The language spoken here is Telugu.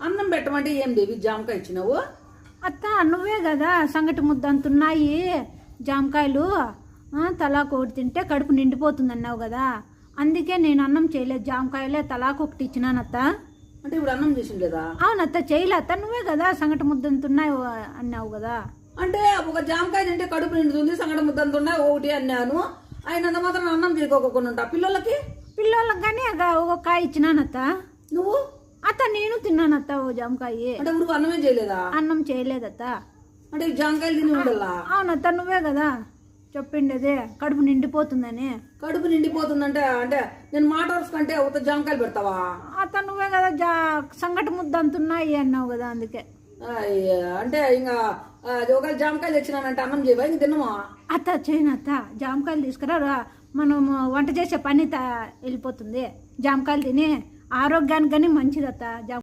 అన్నం పెట్టమంటే ఏం దేవి జామకాయ ఇచ్చినావు? అత్త నువ్వే కదా సంగటి ముద్ద అంతున్నాయి జామకాయలు తలాకు ఒకటి తింటే కడుపు నిండిపోతుంది అన్నావు కదా, అందుకే నేను అన్నం చేయలేదు, జామకాయలే తలాకు ఒకటి ఇచ్చినానత్త. అంటే ఇప్పుడు అన్నం చేసిండేదా? అవునత్త చేయలే అత్త, నువ్వే కదా సంగటి ముద్ద అంతున్నాయి అన్నావు కదా. అంటే ఒక జామకాయ తింటే కడుపు నిండుతుంది, సంగటి ముద్ద అంతున్నాయి ఒకటి అన్నాను. అయినంత మాత్రం అన్నం తీసుకోకుండా ఉంటా పిల్లలకి కానీ ఒక కాయ ఇచ్చినానత్త. నువ్వు? అత్త నేను తిన్నానత్త ఓ జామకాయ. అంటే ఇప్పుడు అన్నమే చేయలేదా? అన్నం చేయలేదత్త. అంటే జామకాయలు తిని ఉండల్లా? అవునత్త నువ్వే కదా చెప్పిండేదే కడుపు నిండిపోతుందని. కడుపు నిండిపోతుందంటే అంటే నేను మాట వరుస కంటే ఒక జామకాయలు పెడతావా? అత్త నువ్వే కదా సంగటి ముద్ద అంతున్నాయి అన్నావు కదా, అందుకే. అంటే ఇంకా ఒకవేళ జామకాయలు తెచ్చినానంటే అన్నం చేయవా? ఇంక తిన్నమా? అత్త చేయనత్త, జామకాయలు తీసుకురా, మనం వంట చేసే పని వెళ్ళిపోతుంది. జామకాయలు తిని ఆరోగ్యానికి కానీ మంచిదత్త.